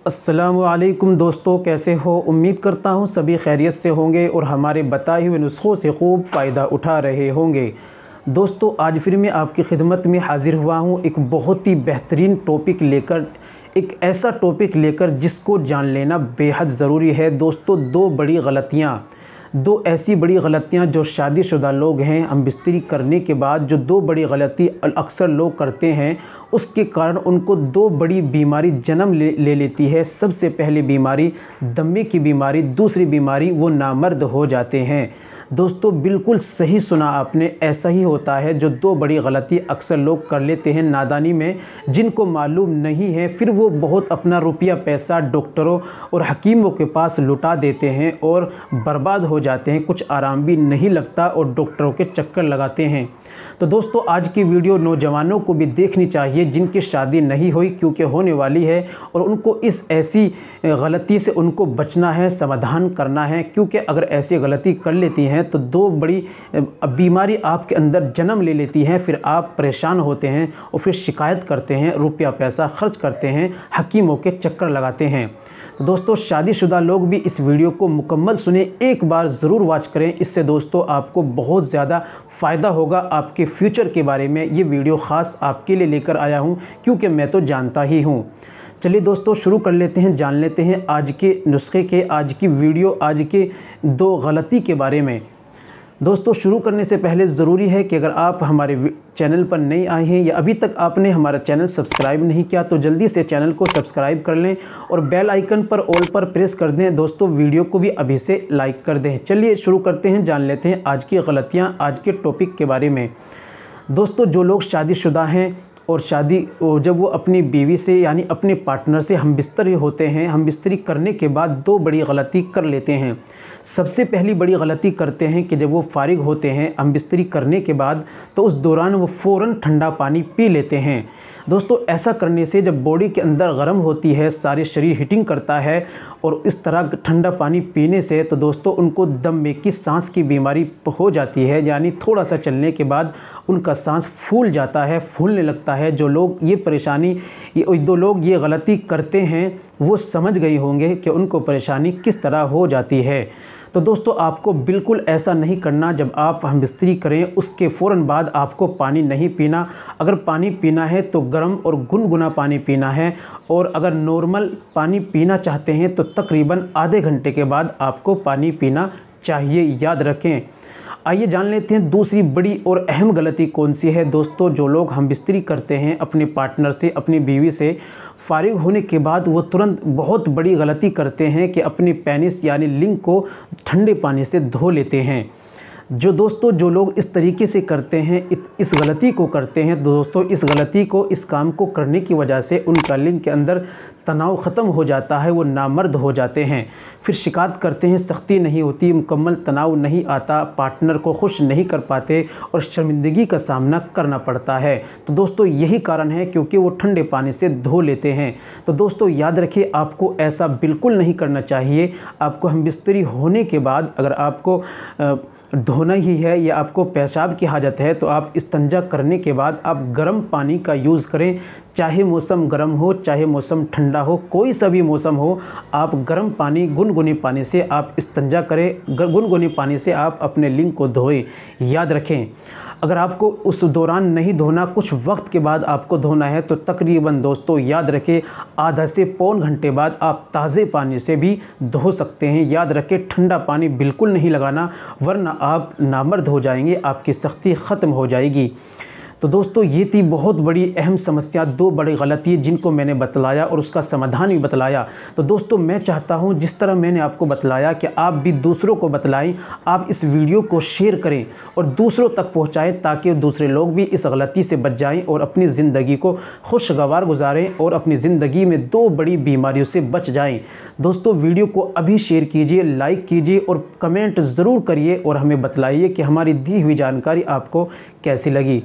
अस्सलामुअलैकुम दोस्तों, कैसे हो। उम्मीद करता हूँ सभी खैरियत से होंगे और हमारे बताए हुए नुस्खों से खूब फ़ायदा उठा रहे होंगे। दोस्तों, आज फिर मैं आपकी खिदमत में हाज़िर हुआ हूँ एक बहुत ही बेहतरीन टॉपिक लेकर, एक ऐसा टॉपिक लेकर जिसको जान लेना बेहद ज़रूरी है। दोस्तों, दो ऐसी बड़ी गलतियाँ जो शादीशुदा लोग हैं, हम बिस्तरी करने के बाद जो दो बड़ी गलती अक्सर लोग करते हैं, उसके कारण उनको दो बड़ी बीमारी जन्म ले लेती है। सबसे पहली बीमारी दमे की बीमारी, दूसरी बीमारी वो नामर्द हो जाते हैं। दोस्तों, बिल्कुल सही सुना आपने, ऐसा ही होता है। जो दो बड़ी गलती अक्सर लोग कर लेते हैं नादानी में, जिनको मालूम नहीं है, फिर वो बहुत अपना रुपया पैसा डॉक्टरों और हकीमों के पास लुटा देते हैं और बर्बाद हो जाते हैं। कुछ आराम भी नहीं लगता और डॉक्टरों के चक्कर लगाते हैं। तो दोस्तों, आज की वीडियो नौजवानों को भी देखनी चाहिए जिनकी शादी नहीं हुई, क्योंकि होने वाली है, और उनको इस ऐसी गलती से उनको बचना है, समाधान करना है। क्योंकि अगर ऐसी गलती कर लेती हैं तो दो बड़ी बीमारी आपके अंदर जन्म ले लेती हैं। फिर आप परेशान होते हैं और फिर शिकायत करते हैं, रुपया पैसा खर्च करते हैं, हकीमों के चक्कर लगाते हैं। तो दोस्तों, शादीशुदा लोग भी इस वीडियो को मुकम्मल सुने, एक बार ज़रूर वॉच करें। इससे दोस्तों आपको बहुत ज़्यादा फ़ायदा होगा आपके फ्यूचर के बारे में। ये वीडियो ख़ास आपके लिए लेकर आया हूँ, क्योंकि मैं तो जानता ही हूँ। चलिए दोस्तों, शुरू कर लेते हैं, जान लेते हैं आज के नुस्खे के, आज की वीडियो, आज के दो गलती के बारे में। दोस्तों, शुरू करने से पहले ज़रूरी है कि अगर आप हमारे चैनल पर नए आए हैं या अभी तक आपने हमारा चैनल सब्सक्राइब नहीं किया, तो जल्दी से चैनल को सब्सक्राइब कर लें और बेल आइकन पर ऑल पर प्रेस कर दें। दोस्तों, वीडियो को भी अभी से लाइक कर दें। चलिए शुरू करते हैं, जान लेते हैं आज की गलतियाँ, आज के टॉपिक के बारे में। दोस्तों, जो लोग शादीशुदा हैं और जब वो अपनी बीवी से यानी अपने पार्टनर से हम बिस्तरी होते हैं, हम बिस्तरी करने के बाद दो बड़ी गलती कर लेते हैं। सबसे पहली बड़ी गलती करते हैं कि जब वो फारिग होते हैं हम बिस्तरी करने के बाद, तो उस दौरान वो फ़ौरन ठंडा पानी पी लेते हैं। दोस्तों, ऐसा करने से जब बॉडी के अंदर गर्म होती है, सारे शरीर हीटिंग करता है, और इस तरह ठंडा पानी पीने से तो दोस्तों उनको दम में की सांस की बीमारी हो जाती है। यानी थोड़ा सा चलने के बाद उनका सांस फूल जाता है, फूलने लगता है। जो लोग दो लोग ये गलती करते हैं, वो समझ गए होंगे कि उनको परेशानी किस तरह हो जाती है। तो दोस्तों, आपको बिल्कुल ऐसा नहीं करना। जब आप हम बिस्तरी करें उसके फ़ौरन बाद आपको पानी नहीं पीना। अगर पानी पीना है तो गर्म और गुनगुना पानी पीना है, और अगर नॉर्मल पानी पीना चाहते हैं तो तकरीबन आधे घंटे के बाद आपको पानी पीना चाहिए, याद रखें। आइए जान लेते हैं दूसरी बड़ी और अहम गलती कौन सी है। दोस्तों, जो लोग हम बिस्तरी करते हैं अपने पार्टनर से, अपनी बीवी से, फारिग होने के बाद वो तुरंत बहुत बड़ी गलती करते हैं कि अपनी पेनिस यानी लिंग को ठंडे पानी से धो लेते हैं। जो लोग इस तरीके से करते हैं, इस गलती को करते हैं, दोस्तों इस काम को करने की वजह से उनका लिंग के अंदर तनाव ख़त्म हो जाता है, वो नामर्द हो जाते हैं। फिर शिकायत करते हैं, सख्ती नहीं होती, मुकम्मल तनाव नहीं आता, पार्टनर को खुश नहीं कर पाते और शर्मिंदगी का सामना करना पड़ता है। तो दोस्तों, यही कारण है क्योंकि वो ठंडे पानी से धो लेते हैं। तो दोस्तों, याद रखिए, आपको ऐसा बिल्कुल नहीं करना चाहिए। आपको हम बिस्तरी होने के बाद अगर आपको धोना ही है या आपको पेशाब की हाजत है, तो आप इस्तिंजा करने के बाद आप गर्म पानी का यूज़ करें। चाहे मौसम गर्म हो, चाहे मौसम ठंडा हो, कोई सा भी मौसम हो, आप गर्म पानी, गुनगुने पानी से आप इस्तिंजा करें। गुनगुने पानी से आप अपने लिंग को धोएं। याद रखें, अगर आपको उस दौरान नहीं धोना, कुछ वक्त के बाद आपको धोना है, तो तकरीबन दोस्तों याद रखें आधा से पौन घंटे बाद आप ताज़े पानी से भी धो सकते हैं। याद रखें, ठंडा पानी बिल्कुल नहीं लगाना, वरना आप नामर्द हो जाएंगे, आपकी सख्ती ख़त्म हो जाएगी। तो दोस्तों, ये थी बहुत बड़ी अहम समस्या, दो बड़ी गलती जिनको मैंने बतलाया और उसका समाधान भी बतलाया। तो दोस्तों, मैं चाहता हूँ जिस तरह मैंने आपको बतलाया कि आप भी दूसरों को बतलाएं। आप इस वीडियो को शेयर करें और दूसरों तक पहुँचाएं, ताकि दूसरे लोग भी इस गलती से बच जाएं और अपनी ज़िंदगी को खुशगवार गुजारें और अपनी ज़िंदगी में दो बड़ी बीमारियों से बच जाएँ। दोस्तों, वीडियो को अभी शेयर कीजिए, लाइक कीजिए और कमेंट ज़रूर करिए और हमें बतलाइए कि हमारी दी हुई जानकारी आपको कैसी लगी।